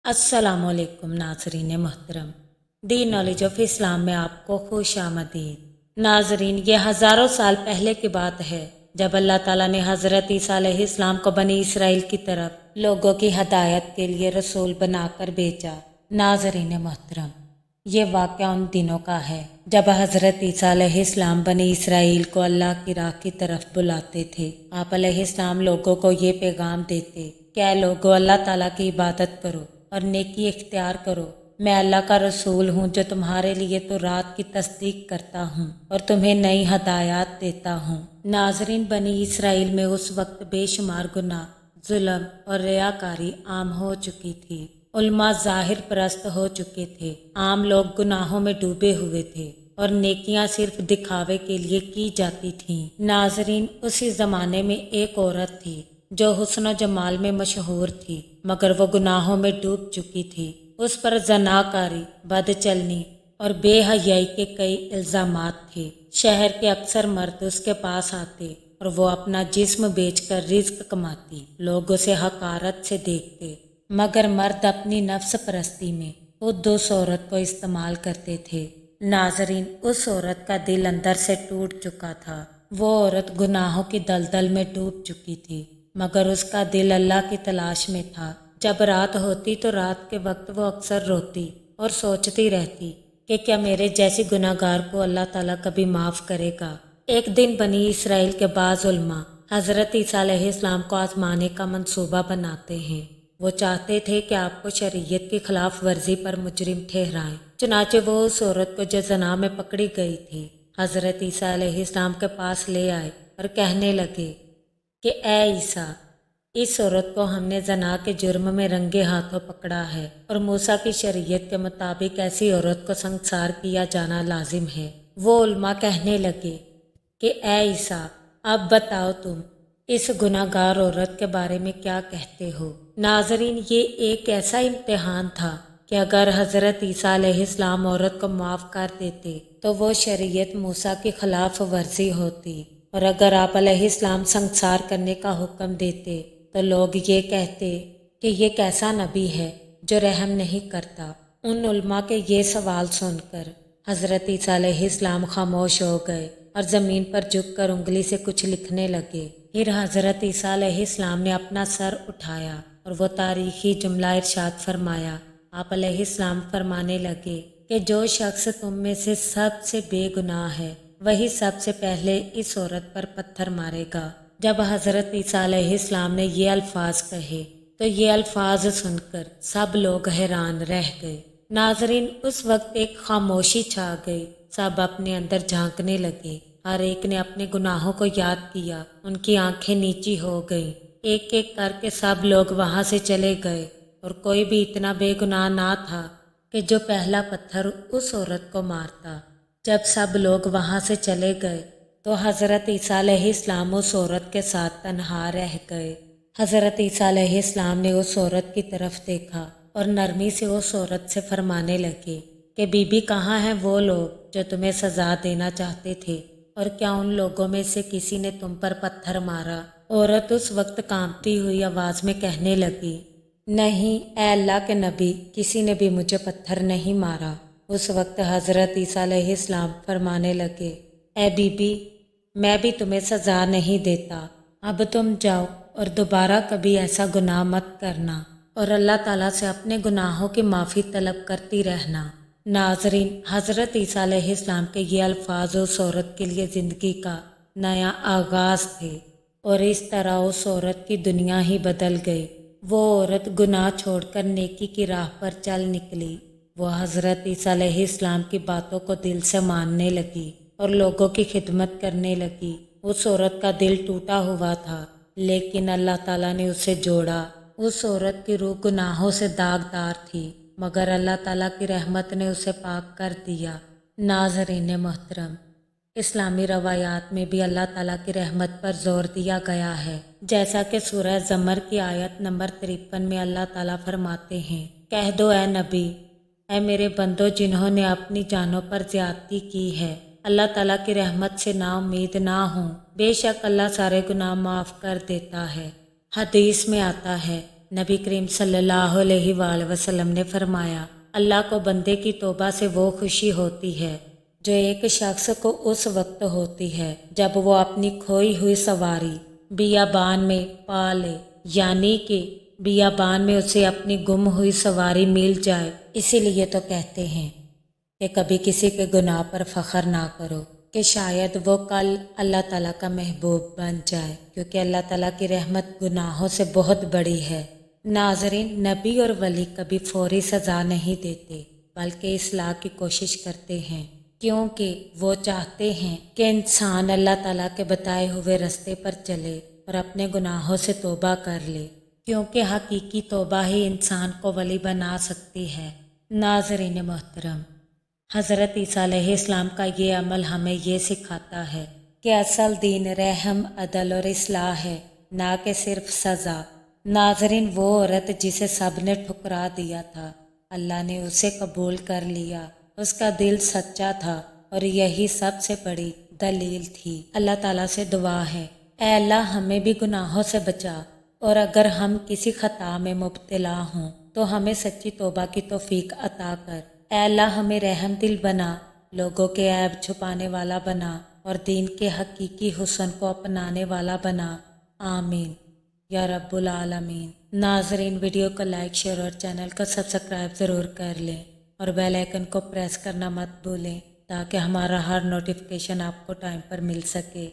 अस्सलाम वालेकुम नाजरीन मोहतरम। दी नॉलेज ऑफ इस्लाम में आपको खुश आमदीद। नाजरीन, ये हज़ारों साल पहले की बात है जब अल्लाह ताला ने हज़रत ईसा अलैहिस्सलाम को बनी इसराइल की तरफ लोगों की हदायत के लिए रसूल बनाकर भेजा। नाजरीन मोहतरम, ये वाक़या उन दिनों का है जब हज़रत ईसा अलैहिस्सलाम बनी इसराइल को अल्लाह की राह की तरफ बुलाते थे। आप अलैहिस्सलाम लोगों को ये पैगाम देते, क्या लोगों, अल्लाह ताला की इबादत करो और नेकी इख्तियार करो। मैं अल्लाह का रसूल हूँ जो तुम्हारे लिए तो रात की तस्दीक करता हूँ और तुम्हें नई हदायत देता हूँ। नाजरीन, बनी इसराइल में उस वक्त बेशुमार गुनाह, जुल्म और रियाकारी आम हो चुकी थी। उल्मा जाहिर परस्त हो चुके थे। आम लोग गुनाहों में डूबे हुए थे और नेकियां सिर्फ दिखावे के लिए की जाती थीं। नाजरीन, उसी जमाने में एक औरत थी जो हुस्न जमाल में मशहूर थी, मगर वो गुनाहों में डूब चुकी थी। उस पर जनाकारी, बदचलनी और बेहयाई के कई इल्जामात थे। शहर के अक्सर मर्द उसके पास आते और वो अपना जिस्म बेचकर रिज्क कमाती। लोग उसे हकारत से देखते, मगर मर्द अपनी नफ्स परस्ती में खुद उस औरत को इस्तेमाल करते थे। नाजरीन, उस औरत का दिल अंदर से टूट चुका था। वो औरत गुनाहों की दलदल में डूब चुकी थी, मगर उसका दिल अल्लाह की तलाश में था। जब रात होती तो रात के वक्त वो अक्सर रोती और सोचती रहती कि क्या मेरे जैसी गुनाहगार को अल्लाह ताला कभी माफ़ करेगा। एक दिन बनी इसराइल के बाज़ उलमा हज़रत ईसा अलैहिस्सलाम को आजमाने का मंसूबा बनाते हैं। वो चाहते थे कि आपको शरीयत की खिलाफ वर्जी पर मुजरिम ठहराएं। चुनाचे वो उस औरत को जो ज़ना में पकड़ी गई थी हज़रत ईसा अलैहिस्सलाम के पास ले आए और कहने लगे कि ए ईसा, इस औरत को हमने जना के जुर्म में रंगे हाथों पकड़ा है और मूसा की शरीयत के मुताबिक ऐसी औरत को संसार किया जाना लाजिम है। वो उल्मा कहने लगे कि ए ईसा, अब बताओ तुम इस गुनाहगार औरत के बारे में क्या कहते हो। नाजरीन, ये एक ऐसा इम्तिहान था कि अगर हज़रत ईसा अलैहिस्सलाम औरत को माफ़ कर देते तो वो शरीयत मूसा की खिलाफ वर्जी होती, और अगर आप अलैहिस्सलाम संसार करने का हुक्म देते तो लोग ये कहते कि ये कैसा नबी है जो रहम नहीं करता। उन उल्मा के ये सवाल सुनकर हज़रत ईसा अलैहिस्सलाम खामोश हो गए और ज़मीन पर झुककर उंगली से कुछ लिखने लगे। फिर हज़रत ईसा अलैहिस्सलाम ने अपना सर उठाया और वो तारीखी जुमला इरशाद फरमाया। आप अलैहिस्सलाम फरमाने लगे कि जो शख्स तुम में से सबसे बेगुनाह है वही सबसे पहले इस औरत पर पत्थर मारेगा। जब हज़रत ईसा अलैहिस्सलाम ने ये अल्फाज कहे तो ये अल्फाज सुनकर सब लोग हैरान रह गए। नाजरीन, उस वक्त एक खामोशी छा गई। सब अपने अंदर झांकने लगे। हर एक ने अपने गुनाहों को याद किया। उनकी आंखें नीची हो गईं। एक एक करके सब लोग वहां से चले गए और कोई भी इतना बेगुनाह ना था कि जो पहला पत्थर उस औरत को मारता। जब सब लोग वहां से चले गए तो हज़रत ईसा अलैहिस्सलाम उस औरत के साथ तन्हा रह गए। हज़रत ईसा अलैहिस्सलाम ने उस औरत की तरफ देखा और नरमी से उस औरत से फरमाने लगे कि बीबी, कहाँ हैं वो लोग जो तुम्हें सजा देना चाहते थे, और क्या उन लोगों में से किसी ने तुम पर पत्थर मारा। औरत उस वक्त कांपती हुई आवाज में कहने लगी, नहीं ए अल्लाह के नबी, किसी ने भी मुझे पत्थर नहीं मारा। उस वक्त हज़रत ईसा अलैहिस्सलाम फरमाने लगे, ए बीबी, मैं भी तुम्हें सजा नहीं देता। अब तुम जाओ और दोबारा कभी ऐसा गुनाह मत करना और अल्लाह ताला से अपने गुनाहों की माफ़ी तलब करती रहना। नाजरीन, हज़रत ईसा अलैहिस्सलाम के ये अल्फाज उस औरत के लिए ज़िंदगी का नया आगाज़ थे और इस तरह उस औरत की दुनिया ही बदल गई। वो औरत गुनाह छोड़कर नेकी की राह पर चल निकली। वो हज़रत ईसा अलैहिस्सलाम की बातों को दिल से मानने लगी और लोगों की खिदमत करने लगी। उस औरत का दिल टूटा हुआ था, लेकिन अल्लाह ताला ने उसे जोड़ा। उस औरत की रूह गुनाहों से दागदार थी, मगर अल्लाह ताला की रहमत ने उसे पाक कर दिया। नाज़रीन मोहतरम, इस्लामी रवायात में भी अल्लाह ताला की रहमत पर जोर दिया गया है। जैसा कि सूरह ज़मर की आयत नंबर 53 में अल्लाह ताला फरमाते हैं, कह दो ए नबी, ऐ मेरे बंदो जिन्होंने अपनी जानों पर ज्यादती की है, अल्लाह ताला की रहमत से ना उम्मीद ना हो। बेशक अल्लाह सारे गुनाह माफ़ कर देता है। हदीस में आता है, نبی کریم صلی اللہ علیہ وآلہ وسلم نے فرمایا، اللہ کو بندے کی توبہ سے وہ خوشی ہوتی ہے جو ایک شخص کو اس وقت ہوتی ہے جب وہ اپنی کھوئی ہوئی سواری بیابان میں پا لے، یعنی کہ بیابان میں اسے اپنی گم ہوئی سواری مل جائے۔ اسی لیے تو کہتے ہیں کہ کبھی کسی کے گناہ پر فخر نہ کرو کہ شاید وہ کل اللہ تعالیٰ کا محبوب بن جائے، کیونکہ اللہ تعالیٰ کی رحمت گناہوں سے بہت بڑی ہے۔ ناظرین، نبی اور ولی کبھی فوری سزا نہیں دیتے بلکہ اصلاح کی کوشش کرتے ہیں، کیونکہ وہ چاہتے ہیں کہ انسان اللہ تعالیٰ کے بتائے ہوئے راستے پر چلے اور اپنے گناہوں سے توبہ کر لے، کیونکہ حقیقی توبہ ہی انسان کو ولی بنا سکتی ہے۔ ناظرین محترم، حضرت عیسیٰ علیہ السلام کا یہ عمل ہمیں یہ سکھاتا ہے کہ اصل دین رحم، عدل اور اصلاح ہے، نہ کہ صرف سزا۔ ناظرین، وہ عورت جسے سب نے ٹھکرا دیا تھا، اللہ نے اسے قبول کر لیا، اس کا دل سچا تھا اور یہی سب سے بڑی دلیل تھی۔ اللہ تعالیٰ سے دعا ہے، اے اللہ ہمیں بھی گناہوں سے بچا، اور اگر ہم کسی خطا میں مبتلا ہوں تو ہمیں سچی توبہ کی توفیق عطا کر۔ اے اللہ ہمیں رحم دل بنا، لوگوں کے عیب چھپانے والا بنا اور دین کے حقیقی حسن کو اپنانے والا بنا، آمین یا رب العالمین۔ ناظرین، ویڈیو کو لائک، شیئر اور چینل کو سبسکرائب ضرور کر لیں اور بیل آئیکن کو پریس کرنا مت بھولیں تاکہ ہمارا ہر نوٹیفیکیشن آپ کو ٹائم پر مل سکے۔